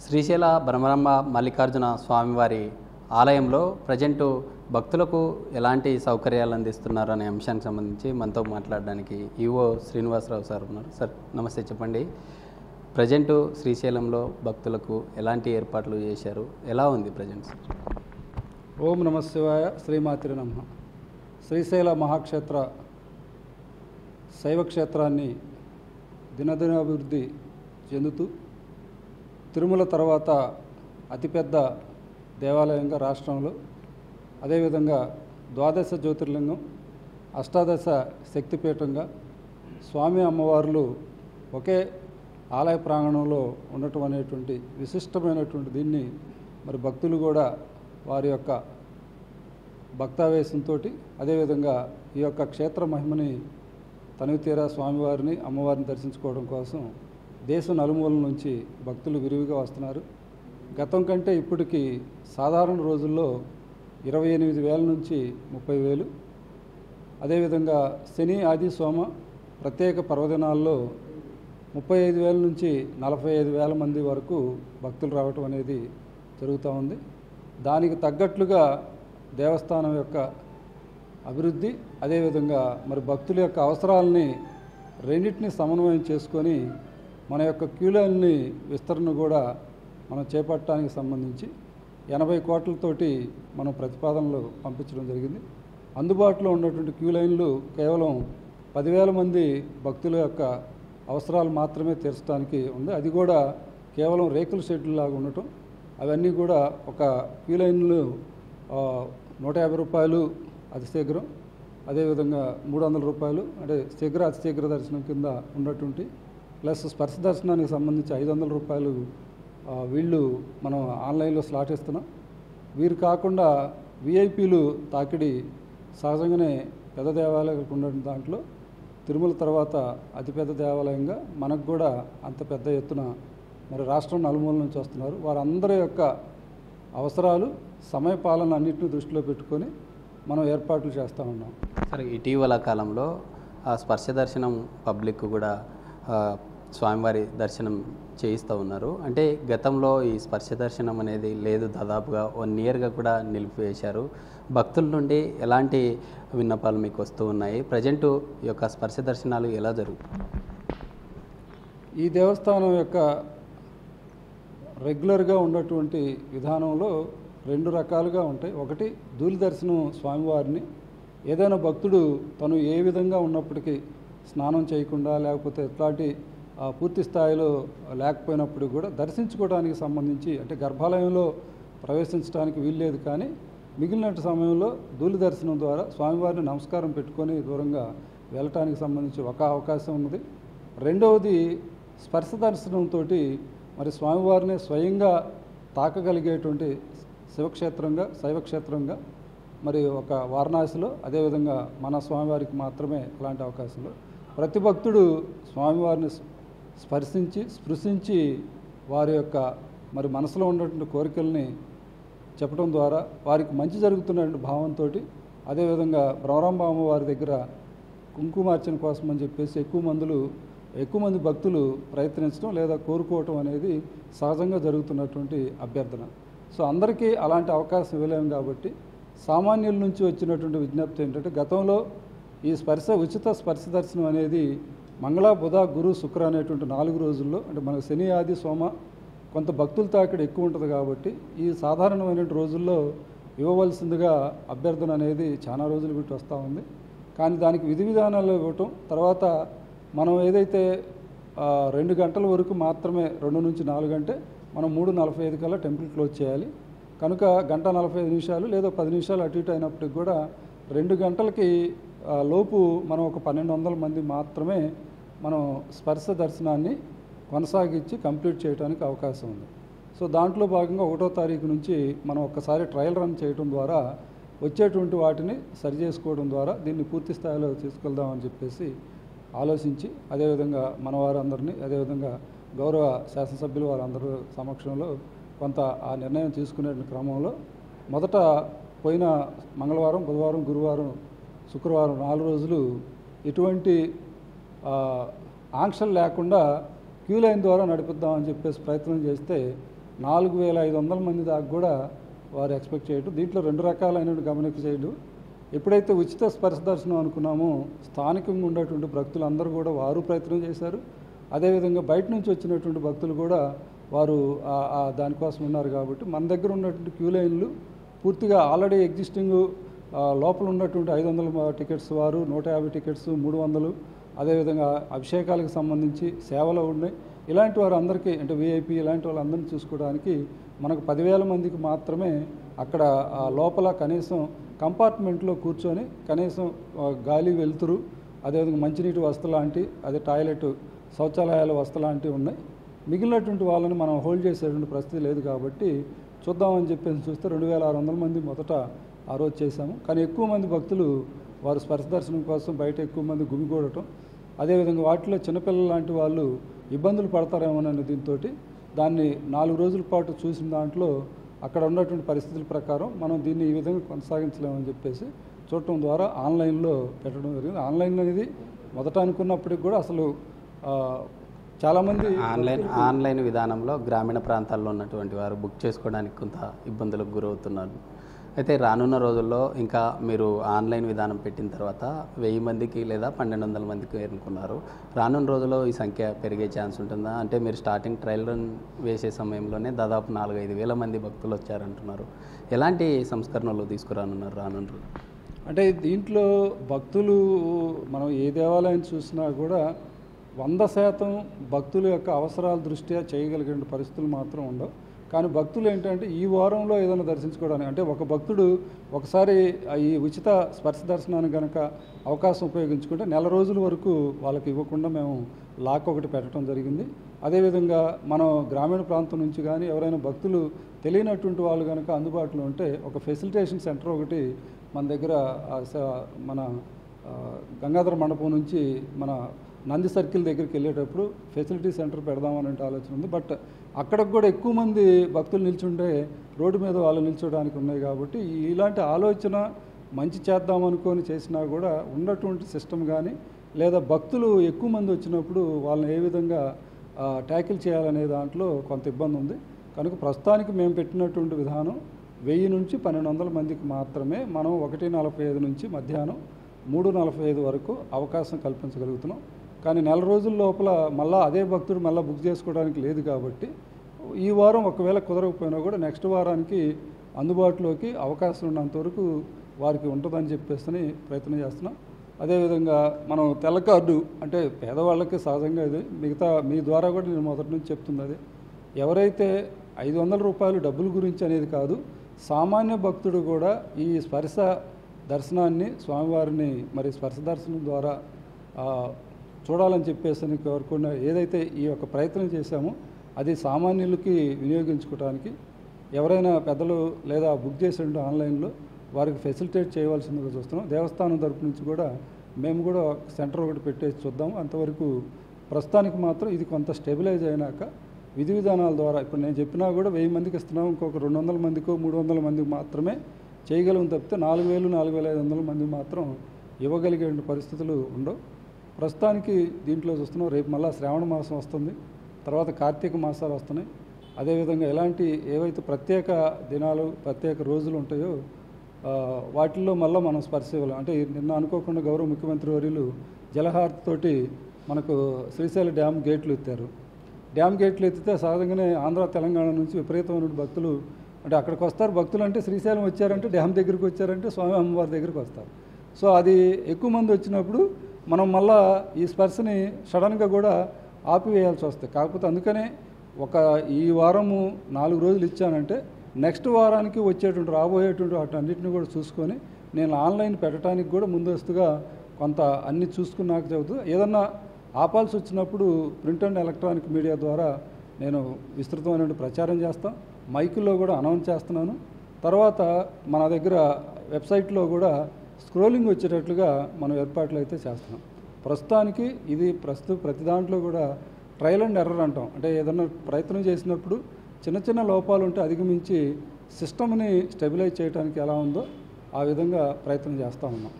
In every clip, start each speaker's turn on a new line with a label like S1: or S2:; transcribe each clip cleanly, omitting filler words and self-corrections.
S1: శ్రీశైల బ్రహ్మరంభ మల్లికార్జున స్వామివారి ఆలయంలో ప్రజెంటు భక్తులకు ఎలాంటి సౌకర్యాలు అందిస్తున్నారు అనే అంశానికి సంబంధించి మనతో మాట్లాడడానికి ఈవో శ్రీనివాసరావు సార్ ఉన్నారు. సార్ నమస్తే, చెప్పండి. ప్రజెంటు శ్రీశైలంలో భక్తులకు ఎలాంటి ఏర్పాట్లు చేశారు, ఎలా ఉంది ప్రజెంట్ సార్?
S2: ఓం నమ శివాయ, శ్రీమాతిరి నమః. శ్రీశైల మహాక్షేత్ర శైవక్షేత్రాన్ని దినదినాభివృద్ధి చెందుతూ తిరుమల తర్వాత అతిపెద్ద దేవాలయంగా రాష్ట్రంలో, అదేవిధంగా ద్వాదశ జ్యోతిర్లింగం, అష్టాదశ శక్తిపీఠంగా స్వామి అమ్మవార్లు ఒకే ఆలయ ప్రాంగణంలో ఉండటం అనేటువంటి విశిష్టమైనటువంటి దీన్ని మరి భక్తులు కూడా వారి యొక్క భక్తావేశంతో అదేవిధంగా ఈ యొక్క క్షేత్ర మహిమని తనివితీరా స్వామివారిని అమ్మవారిని దర్శించుకోవడం కోసం దేశం నలుమూలల నుంచి భక్తులు విరివిగా వస్తున్నారు. గతం కంటే ఇప్పటికి సాధారణ రోజుల్లో 28,000 నుంచి 30,000, అదేవిధంగా శని ఆది సోమ ప్రత్యేక పర్వదినాల్లో 35,000 నుంచి 45,000 మంది వరకు భక్తులు రావటం అనేది జరుగుతూ ఉంది. దానికి తగ్గట్లుగా దేవస్థానం యొక్క అభివృద్ధి, అదేవిధంగా మరి భక్తుల యొక్క అవసరాలని రెండింటినీ సమన్వయం చేసుకొని మన యొక్క క్యూ లైన్ని విస్తరణ కూడా మనం చేపట్టడానికి సంబంధించి 80 కోట్లతోటి మనం ప్రతిపాదనలు పంపించడం జరిగింది. అందుబాటులో ఉన్నటువంటి క్యూ లైన్లు కేవలం 10,000 మంది భక్తుల యొక్క అవసరాలు మాత్రమే తీర్చడానికి ఉంది. అది కూడా కేవలం రేకుల షెడ్లు లాగా ఉండటం. అవన్నీ కూడా ఒక క్యూ లైన్లు 150 రూపాయలు అతి శీఘ్రం, అదేవిధంగా 300 రూపాయలు అంటే శీఘ్ర అతి శీఘ్ర దర్శనం కింద ఉన్నటువంటి, ప్లస్ స్పర్శ దర్శనానికి సంబంధించి 500 రూపాయలు వీళ్ళు మనం ఆన్లైన్లో స్లాట్ ఇస్తున్నాం. వీరు కాకుండా విఐపీలు తాకిడి సహజంగానే పెద్ద దేవాలయాలకు ఉన్న దాంట్లో తిరుమల తర్వాత అతిపెద్ద దేవాలయంగా మనకు కూడా అంత పెద్ద ఎత్తున మరి రాష్ట్రం నలుమూల నుంచి వస్తున్నారు. వారందరి యొక్క అవసరాలు, సమయపాలన అన్నింటినీ దృష్టిలో పెట్టుకొని మనం ఏర్పాట్లు చేస్తూ ఉన్నాం.
S1: సరే, ఇటీవల కాలంలో స్పర్శ దర్శనం పబ్లిక్ కూడా స్వామివారి దర్శనం చేయిస్తూ ఉన్నారు. అంటే గతంలో ఈ స్పర్శ దర్శనం అనేది లేదు, దాదాపుగా 1 ఇయర్గా కూడా నిలిపివేశారు. భక్తుల నుండి ఎలాంటి విన్నపాలు మీకు వస్తూ ఉన్నాయి? ప్రజెంటు ఈ యొక్క స్పర్శ దర్శనాలు ఎలా జరుగుతాయి?
S2: ఈ దేవస్థానం యొక్క రెగ్యులర్గా ఉన్నటువంటి విధానంలో 2 రకాలుగా ఉంటాయి. ఒకటి, ధూళి దర్శనం స్వామివారిని ఏదైనా భక్తుడు తను ఏ విధంగా ఉన్నప్పటికీ స్నానం చేయకుండా లేకపోతే ఎట్లాంటి పూర్తి స్థాయిలో లేకపోయినప్పుడు కూడా దర్శించుకోవడానికి సంబంధించి, అంటే గర్భాలయంలో ప్రవేశించడానికి వీల్లేదు, కానీ మిగిలిన సమయంలో ధూళి దర్శనం ద్వారా స్వామివారిని నమస్కారం పెట్టుకొని దూరంగా వెళ్ళటానికి సంబంధించి ఒక అవకాశం ఉన్నది. రెండవది, స్పర్శ దర్శనంతో మరి స్వామివారిని స్వయంగా తాకగలిగేటువంటి శివక్షేత్రంగా, శైవక్షేత్రంగా మరి ఒక వారణాసిలో, అదేవిధంగా మన స్వామివారికి మాత్రమే అలాంటి అవకాశంలో ప్రతి భక్తుడు స్వామివారిని స్పృశించి వారి యొక్క మరి మనసులో ఉన్నటువంటి కోరికల్ని చెప్పడం ద్వారా వారికి మంచి జరుగుతున్నటువంటి భావంతో, అదేవిధంగా బ్రహ్మరాంబ అమ్మవారి దగ్గర కుంకుమార్చన కోసం అని చెప్పేసి ఎక్కువ మంది భక్తులు ప్రయత్నించడం లేదా కోరుకోవటం అనేది సహజంగా జరుగుతున్నటువంటి అభ్యర్థన. సో అందరికీ అలాంటి అవకాశం ఇవ్వలేము కాబట్టి సామాన్యుల నుంచి వచ్చినటువంటి విజ్ఞప్తి ఏంటంటే, గతంలో ఈ ఉచిత స్పర్శ దర్శనం అనేది మంగళ, బుధ, గురు, శుక్ర అనేటువంటి 4 రోజుల్లో, అంటే మనకు శని ఆది సోమ కొంత భక్తుల తాకిడి ఎక్కువ ఉంటుంది కాబట్టి ఈ సాధారణమైన రోజుల్లో ఇవ్వవలసిందిగా అభ్యర్థన అనేది చాలా రోజులు పెట్టి వస్తూ ఉంది. కానీ దానికి విధి విధానాలు ఇవ్వటం, తర్వాత మనం ఏదైతే 2 గంటల వరకు మాత్రమే, 2 నుంచి 4 గంటే మనం 3:45 కల్లా టెంపుల్ క్లోజ్ చేయాలి. కనుక 1:45 లేదా 10 నిమిషాలు అటు ఇటు అయినప్పటికి కూడా 2 గంటలకి లోపు మనం ఒక 1,200 మంది మాత్రమే మనం స్పర్శ దర్శనాన్ని కొనసాగించి కంప్లీట్ చేయడానికి అవకాశం ఉంది. సో దాంట్లో భాగంగా 1వ తారీఖు నుంచి మనం ఒక్కసారి ట్రయల్ రన్ చేయడం ద్వారా వచ్చేటువంటి వాటిని సరి చేసుకోవడం ద్వారా దీన్ని పూర్తి స్థాయిలో తీసుకెళ్దామని చెప్పేసి ఆలోచించి, అదేవిధంగా మన వారందరినీ, అదేవిధంగా గౌరవ శాసనసభ్యులు వారందరూ సమక్షంలో కొంత ఆ నిర్ణయం తీసుకునే క్రమంలో మొదట పోయిన మంగళవారం, బుధవారం, గురువారం, శుక్రవారం 4 రోజులు ఎటువంటి ఆంక్షలు లేకుండా క్యూ లైన్ ద్వారా నడిపిద్దామని చెప్పేసి ప్రయత్నం చేస్తే 4500 మంది దాకా కూడా వారు ఎక్స్పెక్ట్ చేయడం. దీంట్లో 2 రకాలైన గమనిక చేయడం. ఎప్పుడైతే ఉచిత స్పర్శ దర్శనం అనుకున్నామో స్థానికంగా ఉన్నటువంటి భక్తులందరూ కూడా వారు ప్రయత్నం చేశారు. అదేవిధంగా బయట నుంచి వచ్చినటువంటి భక్తులు కూడా వారు దానికోసం ఉన్నారు. కాబట్టి మన దగ్గర ఉన్నటువంటి క్యూ లైన్లు పూర్తిగా ఆల్రెడీ ఎగ్జిస్టింగ్ లోపల ఉన్నటువంటి 500 టికెట్స్ వారు, 150 టికెట్స్, 300, అదేవిధంగా అభిషేకాలకు సంబంధించి సేవలు ఉన్నాయి. ఇలాంటి వారు అందరికీ అంటే విఐపి ఇలాంటి వాళ్ళందరినీ చూసుకోవడానికి మనకు 10,000 మందికి మాత్రమే అక్కడ లోపల కనీసం కంపార్ట్మెంట్లో కూర్చొని కనీసం గాలి వెలుతురు, అదేవిధంగా మంచినీటి వసతి లాంటి, అదే టాయిలెట్ శౌచాలయాల వసతి లాంటివి ఉన్నాయి. మిగిలినటువంటి వాళ్ళని మనం హోల్డ్ చేసేటువంటి పరిస్థితి లేదు. కాబట్టి చూద్దామని చెప్పేసి చూస్తే 2600 మంది మొదట ఆ రోజు చేశాము. కానీ ఎక్కువ మంది భక్తులు వారు స్పర్శ దర్శనం కోసం బయట ఎక్కువ మంది గుమిగూడటం, అదేవిధంగా వాటిలో చిన్నపిల్లలు లాంటి వాళ్ళు ఇబ్బందులు పడతారేమోనని దీంతో దాన్ని 4 రోజుల పాటు చూసిన దాంట్లో అక్కడ ఉన్నటువంటి పరిస్థితుల ప్రకారం మనం దీన్ని ఈ విధంగా కొనసాగించలేమని చెప్పేసి చూడటం ద్వారా ఆన్లైన్లో పెట్టడం జరిగింది. ఆన్లైన్ అనేది మొదట అనుకున్నప్పటికి కూడా అసలు చాలామంది
S1: ఆన్లైన్ విధానంలో గ్రామీణ ప్రాంతాల్లో ఉన్నటువంటి వారు బుక్ చేసుకోవడానికి కొంత ఇబ్బందులకు గురవుతున్నారు. అయితే రానున్న రోజుల్లో ఇంకా మీరు ఆన్లైన్ విధానం పెట్టిన తర్వాత 1000 మందికి లేదా 1200 మందికి ఎన్నుకున్నారు. రానున్న రోజుల్లో ఈ సంఖ్య పెరిగే ఛాన్స్ ఉంటుందా? అంటే మీరు స్టార్టింగ్ ట్రయల్ రన్ వేసే సమయంలోనే దాదాపు 4-5 వేల మంది భక్తులు వచ్చారంటున్నారు. ఎలాంటి సంస్కరణలు తీసుకురానున్నారు రానున్న రోజు?
S2: అంటే దీంట్లో భక్తులు మనం ఏ దేవాలయం చూసినా కూడా 100% భక్తుల యొక్క అవసరాల దృష్ట్యా చేయగలిగే పరిస్థితులు మాత్రం ఉండవు. కానీ భక్తులు ఏంటంటే ఈ వారంలో ఏదైనా దర్శించుకోవడానికి, అంటే ఒక భక్తుడు ఒకసారి ఈ ఉచిత స్పర్శ దర్శనానికి కనుక అవకాశం ఉపయోగించుకుంటే 4 రోజుల వరకు వాళ్ళకి ఇవ్వకుండా మేము లాక్ ఒకటి పెట్టడం జరిగింది. అదేవిధంగా మనం గ్రామీణ ప్రాంతం నుంచి కానీ ఎవరైనా భక్తులు తెలియనటువంటి వాళ్ళు కనుక అందుబాటులో ఉంటే ఒక ఫెసిలిటేషన్ సెంటర్ ఒకటి మన దగ్గర మన గంగాధర మండపం నుంచి మన నంది సర్కిల్ దగ్గరికి వెళ్ళేటప్పుడు ఫెసిలిటీ సెంటర్ పెడదామనే ఆలోచన ఉంది. బట్ అక్కడికి కూడా ఎక్కువ మంది భక్తులు నిల్చుంటే రోడ్డు మీద వాళ్ళు నిల్చోడానికి ఉన్నాయి. కాబట్టి ఇలాంటి ఆలోచన మంచి చేద్దామనుకొని చేసినా కూడా ఉన్నటువంటి సిస్టమ్ కానీ లేదా భక్తులు ఎక్కువ మంది వచ్చినప్పుడు వాళ్ళని ఏ విధంగా ట్యాకిల్ చేయాలనే దాంట్లో కొంత ఇబ్బంది ఉంది. కనుక ప్రస్తుతానికి మేము పెట్టినటువంటి విధానం 1000 నుంచి 1200 మందికి మాత్రమే మనం 1:45 నుంచి మధ్యాహ్నం 3:45 వరకు అవకాశం కల్పించగలుగుతున్నాం. కానీ 4 రోజుల లోపల మళ్ళీ అదే భక్తుడు మళ్ళీ బుక్ చేసుకోవడానికి లేదు. కాబట్టి ఈ వారం ఒకవేళ కుదరకపోయినా కూడా నెక్స్ట్ వారానికి అందుబాటులోకి అవకాశం ఉన్నంత వరకు వారికి ఉంటుందని చెప్పేసి ప్రయత్నం చేస్తున్నాం. అదేవిధంగా మనం తెల్ల కార్డు అంటే పేదవాళ్ళకి సహజంగా ఇది మిగతా మీ ద్వారా కూడా నేను మొదటి నుంచి చెప్తుంది అది ఎవరైతే 500 రూపాయలు డబ్బుల గురించి అనేది కాదు, సామాన్య భక్తుడు కూడా ఈ స్పర్శ దర్శనాన్ని స్వామివారిని మరి స్పర్శ దర్శనం ద్వారా చూడాలని చెప్పేసి కోరుకున్న ఏదైతే ఈ యొక్క ప్రయత్నం చేశామో అది సామాన్యులకి వినియోగించుకోవడానికి ఎవరైనా పెద్దలు లేదా బుక్ చేసి ఉంటే ఆన్లైన్లో వారికి ఫెసిలిటేట్ చేయవలసిందిగా చూస్తున్నాం. దేవస్థానం తరపు నుంచి కూడా మేము కూడా సెంటర్ ఒకటి పెట్టేసి చూద్దాం. అంతవరకు ప్రస్తుతానికి మాత్రం ఇది కొంత స్టెబిలైజ్ అయినాక విధి విధానాల ద్వారా ఇప్పుడు నేను చెప్పినా కూడా 1000 మందికి ఇస్తున్నాం, ఇంకొక 200 మందికో 300 మందికి మాత్రమే చేయగలం తప్పితే 4000-4500 మంది మాత్రం ఇవ్వగలిగే పరిస్థితులు ఉండవు. ప్రస్తుతానికి దీంట్లో చూస్తున్నాం. రేపు మళ్ళీ శ్రావణ మాసం వస్తుంది, తర్వాత కార్తీక మాసాలు వస్తున్నాయి. అదేవిధంగా ఎలాంటి ఏవైతే ప్రత్యేక దినాలు ప్రత్యేక రోజులు ఉంటాయో వాటిల్లో మళ్ళీ మనం స్పర్శ ఇవ్వాలి. అంటే నిన్న అనుకోకుండా గౌరవ ముఖ్యమంత్రి వర్యులు జలహారతితోటి మనకు శ్రీశైల డ్యామ్ గేట్లు ఎత్తారు. డ్యామ్ గేట్లు ఎత్తితే సహజంగానే ఆంధ్ర తెలంగాణ నుంచి విపరీతమైన భక్తులు అంటే అక్కడికి వస్తారు. భక్తులు అంటే శ్రీశైలం వచ్చారంటే డ్యామ్ దగ్గరికి వచ్చారంటే స్వామి అమ్మవారి దగ్గరికి వస్తారు. సో అది ఎక్కువ మంది వచ్చినప్పుడు మనం మళ్ళా ఈ స్పర్శని సడన్గా కూడా ఆపివేయాల్సి వస్తుంది. కాకపోతే అందుకనే ఈ వారము 4 రోజులు ఇచ్చానంటే నెక్స్ట్ వారానికి వచ్చేటువంటి రాబోయేటువంటి వాటన్నిటిని కూడా చూసుకొని నేను ఆన్లైన్ పెట్టడానికి కూడా ముందస్తుగా కొంత అన్ని చూసుకున్నాక చెబుతూ ఏదన్నా ఆపాల్సి వచ్చినప్పుడు ప్రింట్ అండ్ ఎలక్ట్రానిక్ మీడియా ద్వారా నేను విస్తృతమైన ప్రచారం చేస్తాను. మైకుల్లో కూడా అనౌన్స్ చేస్తున్నాను. తర్వాత మన దగ్గర వెబ్సైట్లో కూడా స్క్రోలింగ్ వచ్చేటట్లుగా మనం ఏర్పాట్లు అయితే చేస్తున్నాం. ప్రస్తుతానికి ఇది ప్రతి దాంట్లో కూడా ట్రయల్ అండ్ ఎర్రర్ అంటాం. అంటే ఏదన్నా ప్రయత్నం చేసినప్పుడు చిన్న చిన్న లోపాలు ఉంటే అధిగమించి సిస్టమ్ని స్టెబిలైజ్ చేయడానికి ఎలా ఉందో ఆ విధంగా ప్రయత్నం చేస్తూ ఉన్నాం.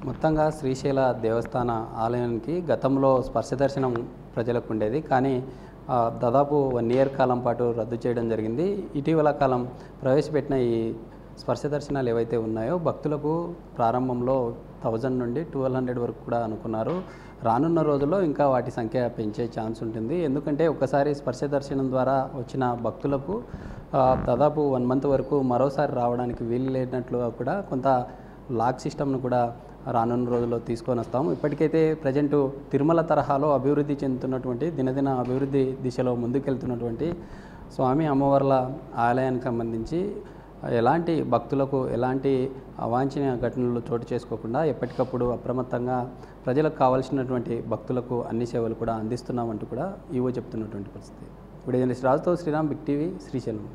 S1: మొత్తంగా శ్రీశైల దేవస్థాన ఆలయానికి గతంలో స్పర్శ దర్శనం ప్రజలకు ఉండేది. కానీ దాదాపు 1 ఇయర్ కాలం పాటు రద్దు చేయడం జరిగింది. ఇటీవల కాలం ప్రవేశపెట్టిన ఈ స్పర్శ దర్శనాలు ఏవైతే ఉన్నాయో భక్తులకు ప్రారంభంలో 1000 నుండి 1200 వరకు కూడా అనుకున్నారు. రానున్న రోజుల్లో ఇంకా వాటి సంఖ్య పెంచే ఛాన్స్ ఉంటుంది. ఎందుకంటే ఒకసారి స్పర్శ దర్శనం ద్వారా వచ్చిన భక్తులకు దాదాపు 1 మంత్ వరకు మరోసారి రావడానికి వీలు లేనట్లుగా కూడా కొంత లాక్ సిస్టమ్ను కూడా రానున్న రోజుల్లో తీసుకొని వస్తాము. ఇప్పటికైతే ప్రజెంట్ తిరుమల తరహాలో అభివృద్ధి చెందుతున్నటువంటి దినదిన అభివృద్ధి దిశలో ముందుకెళ్తున్నటువంటి స్వామి అమ్మవార్ల ఆలయానికి సంబంధించి ఎలాంటి భక్తులకు ఎలాంటి అవాంఛనీయ ఘటనలు చోటు చేసుకోకుండా ఎప్పటికప్పుడు అప్రమత్తంగా ప్రజలకు కావాల్సినటువంటి భక్తులకు అన్ని సేవలు కూడా అందిస్తున్నామంటూ కూడా ఈవో చెప్తున్నటువంటి పరిస్థితి. ఇప్పుడు జర్నలిస్ట్ రాజుతో శ్రీరామ్, బిగ్ టీవీ, శ్రీశైలం.